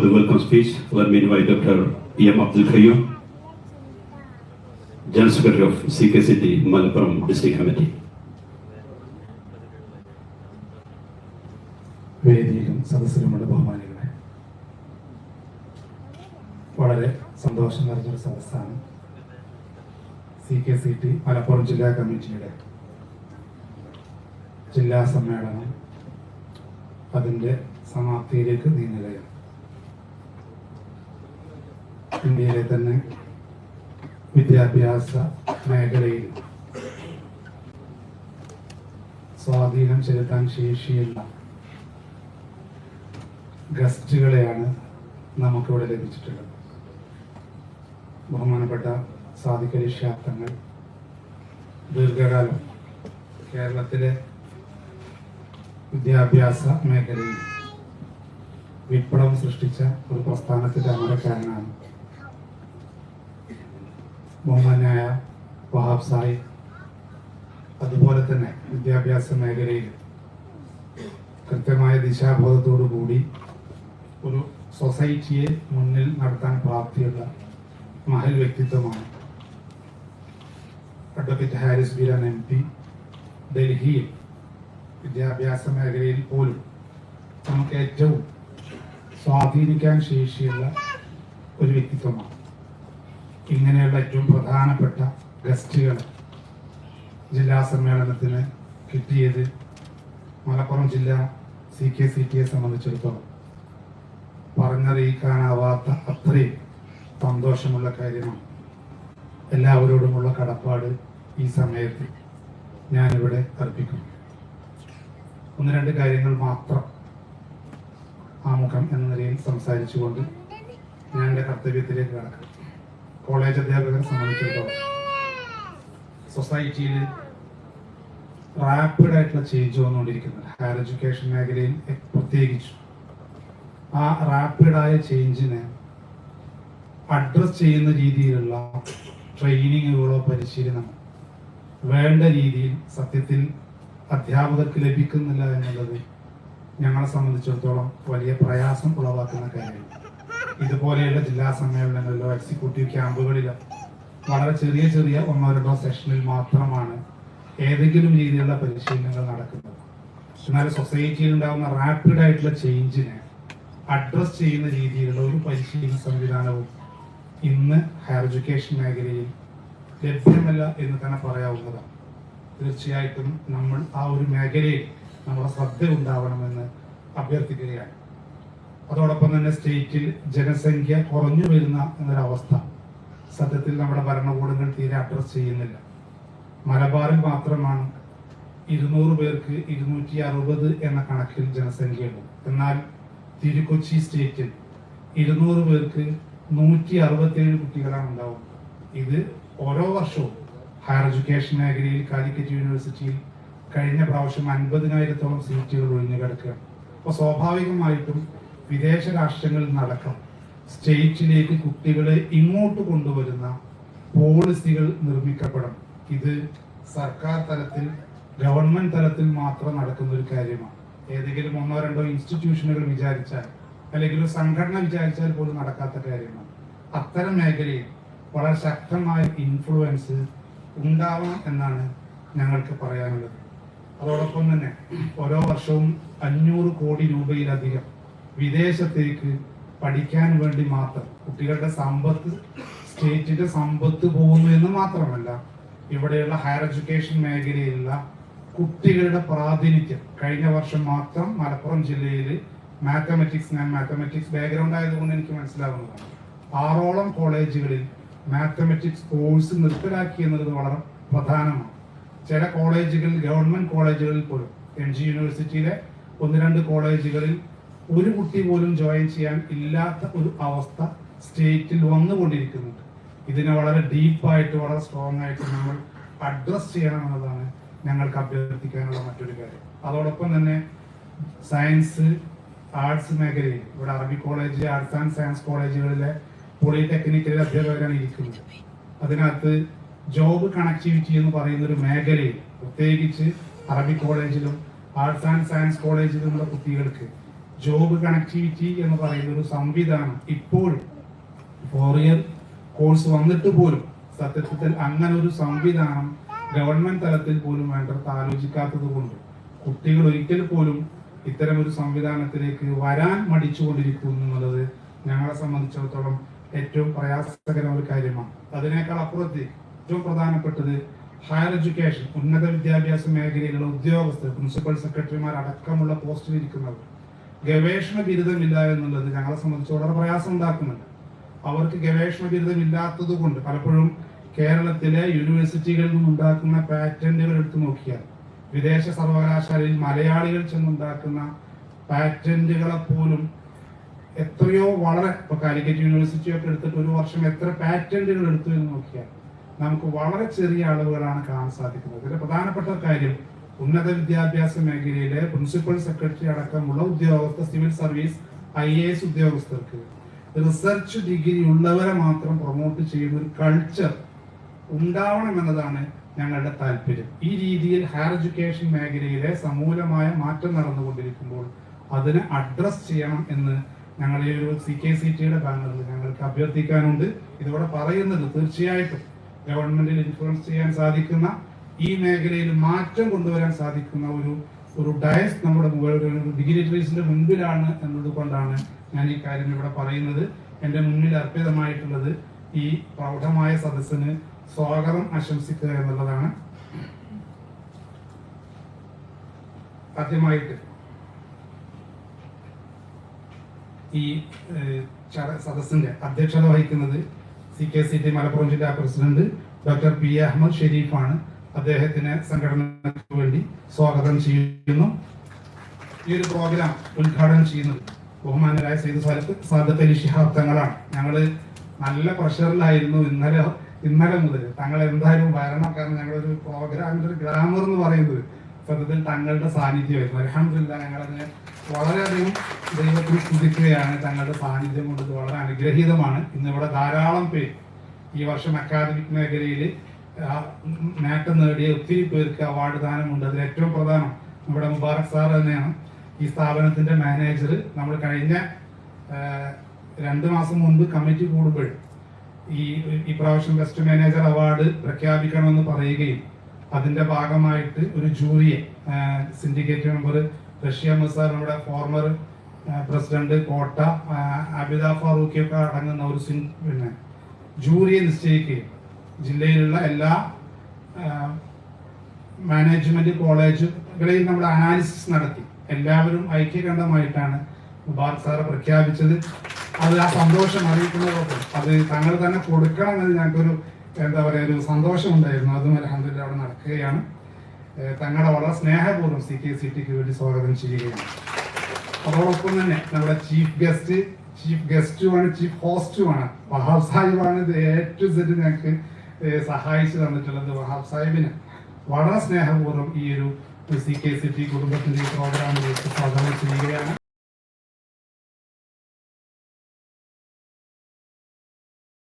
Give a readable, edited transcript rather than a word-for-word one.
The welcome speech, let me invite Dr. E.M. Abdul Qayyum, General Secretary of CKCT, Malappuram District Committee. വേദിയിലും സദസ്സിലുമുള്ള ബഹുമാനികളെ, വളരെ സന്തോഷം നിറഞ്ഞൊരു സദസ്സാണ്. CKCT Malappuram ജില്ലാ കമ്മിറ്റിയുടെ ജില്ലാ സമ്മേളനം അതിൻ്റെ സമാപ്തിയിലേക്ക് നീങ്ങുകയാണ്. ഇന്ത്യയിലെ തന്നെ വിദ്യാഭ്യാസ മേഖലയിൽ സ്വാധീനം ചെലുത്താൻ ശേഷിയുള്ള ഗസ്റ്റുകളെയാണ് നമുക്കിവിടെ ലഭിച്ചിട്ടുള്ളത്. ബഹുമാനപ്പെട്ട സാദിഖ് അലി ശിഹാബ് തങ്ങൾ ദീർഘകാലം കേരളത്തിലെ വിദ്യാഭ്യാസ മേഖലയിൽ വിപ്ലവം സൃഷ്ടിച്ച ഒരു പ്രസ്ഥാനത്തിന്റെ അമരക്കാരനാണ്. ബഹുമാന്യായ വഹാബ് സാഹിബ് അതുപോലെ തന്നെ വിദ്യാഭ്യാസ മേഖലയിൽ കൃത്യമായ ദിശാബോധത്തോടു കൂടി ഒരു സൊസൈറ്റിയെ മുന്നിൽ നടത്താൻ പ്രാപ്തിയുള്ള മഹൽ വ്യക്തിത്വമാണ്. അഡ്വക്കേറ്റ് ഹാരിസ് ബീരാൻ MP ഡൽഹിയിൽ വിദ്യാഭ്യാസ മേഖലയിൽ പോലും നമുക്ക് ഏറ്റവും സ്വാധീനിക്കാൻ ശേഷിയുള്ള ഒരു വ്യക്തിത്വമാണ്. ഇങ്ങനെയുള്ള ഏറ്റവും പ്രധാനപ്പെട്ട ഗസ്റ്റുകൾ ജില്ലാ സമ്മേളനത്തിന് കിട്ടിയത് മലപ്പുറം ജില്ല CKCTയെ സംബന്ധിച്ചിടത്തോളം പറഞ്ഞറിയിക്കാനാവാത്ത അത്രയും സന്തോഷമുള്ള കാര്യമാണ്. എല്ലാവരോടുമുള്ള കടപ്പാട് ഈ സമയത്ത് ഞാനിവിടെ അർപ്പിക്കുന്നു. ഒന്ന് രണ്ട് കാര്യങ്ങൾ മാത്രം ആമുഖം എന്ന നിലയിൽ സംസാരിച്ചുകൊണ്ട് ഞാൻ എൻ്റെ കർത്തവ്യത്തിലേക്ക് കടക്കും. കോളേജ് അധ്യാപകരെ സംബന്ധിച്ചിടത്തോളം സൊസൈറ്റിയിൽ റാപ്പിഡായിട്ടുള്ള ചേഞ്ച് വന്നുകൊണ്ടിരിക്കുന്നുണ്ട്. ഹയർ എഡ്യൂക്കേഷൻ മേഖലയിൽ പ്രത്യേകിച്ചു ആ റാപ്പിഡായ ചേഞ്ചിനെ അഡ്രസ് ചെയ്യുന്ന രീതിയിലുള്ള ട്രെയിനിങ്ങുകളോ പരിശീലനമോ വേണ്ട രീതിയിൽ സത്യത്തിൽ അധ്യാപകർക്ക് ലഭിക്കുന്നില്ല എന്നുള്ളത് ഞങ്ങളെ സംബന്ധിച്ചിടത്തോളം വലിയ പ്രയാസം ഉളവാക്കുന്ന കാര്യമാണ്. ഇതുപോലെയുള്ള ജില്ലാ സമ്മേളനങ്ങളിലോ എക്സിക്യൂട്ടീവ് ക്യാമ്പുകളിലോ വളരെ ചെറിയ ചെറിയ 1-2 സെഷനിൽ മാത്രമാണ് ഏതെങ്കിലും രീതിയിലുള്ള പരിശീലനങ്ങൾ നടക്കുന്നത്. എന്നാൽ സൊസൈറ്റിയിൽ ഉണ്ടാകുന്ന റാപ്പിഡ് ആയിട്ടുള്ള ചേഞ്ചിനെ അഡ്രസ് ചെയ്യുന്ന രീതിയിലുള്ള ഒരു പരിശീലന സംവിധാനവും ഇന്ന് ഹയർ എഡ്യൂക്കേഷൻ മേഖലയിൽ ലഭ്യമല്ല എന്ന് തന്നെ പറയാവുന്നതാണ്. തീർച്ചയായിട്ടും നമ്മൾ ആ ഒരു മേഖലയിൽ നമ്മുടെ ശ്രദ്ധ ഉണ്ടാവണമെന്ന് അഭ്യർത്ഥിക്കുകയാണ്. അതോടൊപ്പം തന്നെ സ്റ്റേറ്റിൽ ജനസംഖ്യ കുറഞ്ഞു വരുന്ന എന്നൊരവസ്ഥ സത്യത്തിൽ നമ്മുടെ ഭരണകൂടങ്ങൾ തീരെ അഡ്രസ് ചെയ്യുന്നില്ല. മലബാറിൽ മാത്രമാണ് 200 പേർക്ക് 260 എന്ന കണക്കിൽ ജനസംഖ്യയുണ്ട്. എന്നാൽ തിരുക്കൊച്ചി സ്റ്റേറ്റിൽ 200 പേർക്ക് 167 കുട്ടികളാണ് ഉണ്ടാവുന്നത്. ഇത് ഓരോ വർഷവും ഹയർ എഡ്യൂക്കേഷൻ മേഖലയിൽ കാലിക്കറ്റ് യൂണിവേഴ്സിറ്റിയിൽ കഴിഞ്ഞ പ്രാവശ്യം 50,000-ഓളം സീറ്റുകൾ ഒഴിഞ്ഞു കിടക്കുകയാണ്. അപ്പോൾ സ്വാഭാവികമായിട്ടും വിദേശ രാഷ്ട്രങ്ങളിൽ നടക്കം സ്റ്റേറ്റിലേക്ക് കുട്ടികളെ ഇങ്ങോട്ട് കൊണ്ടുവരുന്ന പോളിസികൾ നിർമ്മിക്കപ്പെടണം. ഇത് സർക്കാർ തലത്തിൽ ഗവൺമെന്റ് തലത്തിൽ മാത്രം നടക്കുന്ന ഒരു കാര്യമാണ്. ഏതെങ്കിലും 1-2 ഇൻസ്റ്റിറ്റ്യൂഷനുകൾ വിചാരിച്ചാൽ അല്ലെങ്കിൽ ഒരു സംഘടന വിചാരിച്ചാൽ പോലും നടക്കാത്ത കാര്യമാണ്. അത്തരം മേഖലയിൽ വളരെ ശക്തമായ ഇൻഫ്ലുവൻസ് ഉണ്ടാവണം എന്നാണ് ഞങ്ങൾക്ക് പറയാനുള്ളത്. അതോടൊപ്പം തന്നെ ഓരോ വർഷവും 500 കോടി രൂപയിലധികം വിദേശത്തേക്ക് പഠിക്കാൻ വേണ്ടി മാത്രം കുട്ടികളുടെ സമ്പത്ത്, സ്റ്റേറ്റിന്റെ സമ്പത്ത് പോകുന്നു എന്ന് മാത്രമല്ല, ഇവിടെയുള്ള ഹയർ എഡ്യൂക്കേഷൻ മേഖലയിലുള്ള കുട്ടികളുടെ പ്രാതിനിധ്യം കഴിഞ്ഞ വർഷം മാത്രം മലപ്പുറം ജില്ലയിൽ മാത്തമാറ്റിക്സ് ബാക്ക്ഗ്രൗണ്ട് ആയതുകൊണ്ട് എനിക്ക് മനസ്സിലാവുന്നതാണ്, 6ഓളം കോളേജുകളിൽ മാത്തമാറ്റിക്സ് കോഴ്സ് നിർത്തലാക്കി എന്നുള്ളത് വളരെ പ്രധാനമാണ്. ചില കോളേജുകളിൽ, ഗവൺമെന്റ് കോളേജുകളിൽ പോലും, MG യൂണിവേഴ്സിറ്റിയിലെ 1-2 കോളേജുകളിൽ ഒരു കുട്ടി പോലും ജോയിൻ ചെയ്യാൻ ഇല്ലാത്ത ഒരു അവസ്ഥ സ്റ്റേറ്റിൽ വന്നുകൊണ്ടിരിക്കുന്നുണ്ട്. ഇതിനെ വളരെ ഡീപ്പായിട്ട്, വളരെ സ്ട്രോങ് ആയിട്ട് നമ്മൾ അഡ്രസ് ചെയ്യണമെന്നതാണ് ഞങ്ങൾക്ക് അഭ്യർത്ഥിക്കാനുള്ള മറ്റൊരു കാര്യം. അതോടൊപ്പം തന്നെ സയൻസ്, ആർട്സ് മേഖലയിൽ ഇവിടെ അറബി കോളേജ്, ആർട്സ് ആൻഡ് സയൻസ് കോളേജുകളിലെ പോളിടെക്നിക്കൽ അധ്യാപകരാണ് ഇരിക്കുന്നത്. അതിനകത്ത് ജോബ് കണക്ടിവിറ്റി എന്ന് പറയുന്ന ഒരു മേഖലയിൽ പ്രത്യേകിച്ച് അറബി കോളേജിലും ആർട്സ് ആൻഡ് സയൻസ് കോളേജിലുമുള്ള കുട്ടികൾക്ക് ജോബ് കണക്ടിവിറ്റി എന്ന് പറയുന്ന ഒരു സംവിധാനം ഇപ്പോഴും 4 ഇയർ കോഴ്സ് വന്നിട്ട് പോലും സത്യത്തിൽ അങ്ങനെ ഒരു സംവിധാനം ഗവൺമെന്റ് തലത്തിൽ പോലും വേണ്ടത് ആലോചിക്കാത്തത് കൊണ്ട് കുട്ടികൾ ഒരിക്കൽ പോലും ഇത്തരം ഒരു സംവിധാനത്തിലേക്ക് വരാൻ മടിച്ചുകൊണ്ടിരിക്കുന്നു എന്നുള്ളത് ഞങ്ങളെ സംബന്ധിച്ചിടത്തോളം ഏറ്റവും പ്രയാസകരമായ ഒരു കാര്യമാണ്. അതിനേക്കാൾ അപ്പുറത്ത് ഏറ്റവും പ്രധാനപ്പെട്ടത് ഹയർ എഡ്യൂക്കേഷൻ, ഉന്നത വിദ്യാഭ്യാസ മേഖലയിലുള്ള ഉദ്യോഗസ്ഥർ, പ്രിൻസിപ്പൽ സെക്രട്ടറിമാർ അടക്കമുള്ള പോസ്റ്റിൽ ഇരിക്കുന്നവർ ഗവേഷണ ബിരുദമില്ല എന്നുള്ളത് ഞങ്ങളെ സംബന്ധിച്ച് വളരെ പ്രയാസം ഉണ്ടാക്കുന്നുണ്ട്. അവർക്ക് ഗവേഷണ ബിരുദം ഇല്ലാത്തത് കൊണ്ട് പലപ്പോഴും കേരളത്തിലെ യൂണിവേഴ്സിറ്റികളിൽ നിന്നുണ്ടാക്കുന്ന പാറ്റന്റുകൾ എടുത്തു നോക്കിയാൽ വിദേശ സർവകലാശാലയിൽ മലയാളികൾ ചെന്നുണ്ടാക്കുന്ന പാറ്റന്റുകളെ പോലും എത്രയോ വളരെ ഇപ്പൊ കാലിക്കറ്റ് യൂണിവേഴ്സിറ്റി ഒക്കെ എടുത്തിട്ട് ഒരു വർഷം എത്ര പാറ്റന്റുകൾ എടുത്തു എന്ന് നോക്കിയാൽ നമുക്ക് വളരെ ചെറിയ അളവുകളാണ് കാണാൻ സാധിക്കുന്നത്. ഇതിന്റെ പ്രധാനപ്പെട്ട കാര്യം ഉന്നത വിദ്യാഭ്യാസ മേഖലയിലെ പ്രിൻസിപ്പൽ സെക്രട്ടറി അടക്കമുള്ള ഉദ്യോഗസ്ഥ, സിവിൽ സർവീസ്, IAS ഉദ്യോഗസ്ഥർക്ക് റിസർച്ച് ഡിഗ്രി ഉള്ളവരെ മാത്രം പ്രൊമോട്ട് ചെയ്യുന്ന ഒരു കൾച്ചർ ഉണ്ടാവണം എന്നതാണ് ഞങ്ങളുടെ താല്പര്യം. ഈ രീതിയിൽ ഹയർ എഡ്യൂക്കേഷൻ മേഖലയിലെ സമൂലമായ മാറ്റം നടന്നുകൊണ്ടിരിക്കുമ്പോൾ അതിനെ അഡ്രസ് ചെയ്യണം എന്ന് ഞങ്ങൾ ഈ ഒരു CKCTയുടെ ബാനറിൽ ഞങ്ങൾക്ക് അഭ്യർത്ഥിക്കാനുണ്ട്. ഇതിവിടെ പറയുന്നത് തീർച്ചയായിട്ടും ഗവൺമെന്റിൽ ഇൻഫ്ലുവൻസ് ചെയ്യാൻ സാധിക്കുന്ന, ഈ മേഖലയിൽ മാറ്റം കൊണ്ടുവരാൻ സാധിക്കുന്ന ഒരു ഡയസ് നമ്മുടെ ഡിഗ്നിറ്ററീസിന്റെ മുൻപിലാണ് എന്നതുകൊണ്ടാണ് ഞാൻ ഈ കാര്യം ഇവിടെ പറയുന്നത്. എൻ്റെ മുന്നിൽ അർപ്പിതമായിട്ടുള്ളത് ഈ പ്രൗഢമായ സദസ്സിന് സ്വാഗതം ആശംസിക്കുക എന്നുള്ളതാണ്. ആദ്യമായിട്ട് ഈ സദസ്സിന്റെ അധ്യക്ഷത വഹിക്കുന്നത് CKCT മലപ്പുറം ജില്ലാ പ്രസിഡന്റ് ഡോക്ടർ P. അഹമ്മദ് ഷെരീഫാണ്. അദ്ദേഹത്തിന് സംഘടനയ്ക്ക് വേണ്ടി സ്വാഗതം ചെയ്യുന്നു. ഈ ഒരു പ്രോഗ്രാം ഉദ്ഘാടനം ചെയ്യുന്നത് ബഹുമാനരായ സയ്യിദ് സാദത്ത് അലി ശിഹാബ് തങ്ങളാണ്. ഞങ്ങള് നല്ല പ്രഷറിലായിരുന്നു ഇന്നലെ മുതൽ. തങ്ങൾ എന്തായാലും വരണം, കാരണം ഞങ്ങളൊരു പ്രോഗ്രാമിന്റെ ഒരു ഗ്രാമർ എന്ന് പറയുന്നത് സത്യത്തിൽ തങ്ങളുടെ സാന്നിധ്യമായിരുന്നു. അൽഹംദുലില്ലാഹ് ഞങ്ങളതിനെ വളരെയധികം ദൈവത്തിന് സ്തുതിക്കുകയാണ്. തങ്ങളുടെ സാന്നിധ്യം കൊണ്ട് ഇത് വളരെ അനുഗ്രഹീതമാണ്. ഇന്നിവിടെ ധാരാളം പേര് ഈ വർഷം അക്കാദമിക് മേഖലയിൽ നേട്ടം നേടിയ ഒത്തിരി പേർക്ക് അവാർഡ് ദാനമുണ്ട്. അതിൽ ഏറ്റവും പ്രധാനം നമ്മുടെ മുബാറക് സാർ തന്നെയാണ്. ഈ സ്ഥാപനത്തിന്റെ മാനേജർ നമ്മൾ കഴിഞ്ഞ 2 മാസം മുൻപ് കമ്മിറ്റി കൂടുമ്പോൾ ഈ പ്രാവശ്യം ബെസ്റ്റ് മാനേജർ അവാർഡ് പ്രഖ്യാപിക്കണമെന്ന് പറയുകയും അതിന്റെ ഭാഗമായിട്ട് ഒരു ജൂറിയെ സിൻഡിക്കേറ്റ് മെമ്പർ റഷ്യ മസാർ, നമ്മുടെ ഫോർമർ പ്രസിഡന്റ് കോട്ട അബിദ ഫാറൂഖി ഒക്കെ അടങ്ങുന്ന ഒരു ജൂറിയെ നിശ്ചയിക്കുകയും ജില്ലയിലുള്ള എല്ലാ മാനേജ്മെന്റ് കോളേജുകളെയും നമ്മൾ അനാലിസിസ് നടത്തി എല്ലാവരും ഐക്യകണ്ഠമായിട്ടാണ് മുബാറക് സാറെ പ്രഖ്യാപിച്ചത്. അത് ആ സന്തോഷം അറിയിക്കുന്നതോടൊപ്പം അത് തങ്ങൾ തന്നെ കൊടുക്കണം എന്ന് ഞങ്ങൾക്കൊരു എന്താ പറയുക ഒരു സന്തോഷം ഉണ്ടായിരുന്നു. അതും അൽഹംദുലില്ലാഹ് അവിടെ നടക്കുകയാണ്. തങ്ങളെ വളരെ സ്നേഹപൂർവ്വം CKCTക്ക് വേണ്ടി സ്വാഗതം ചെയ്യുകയാണ്. അതോടൊപ്പം തന്നെ നമ്മുടെ ചീഫ് ഗസ്റ്റുമാണ്, ചീഫ് ഹോസ്റ്റുമാണ് വഹാബ് സാഹിബാണ്. ഇത് A to Z ഞങ്ങൾക്ക് സഹായിച്ചു തന്നിട്ടുള്ളത്. വഹാബ് സാഹിബിന് വളരെ സ്നേഹപൂർവ്വം ഈ ഒരു CKCT കുടുംബത്തിന്റെ പ്രോഗ്രാമിലേക്ക് സ്വാഗതം ചെയ്യുകയാണ്.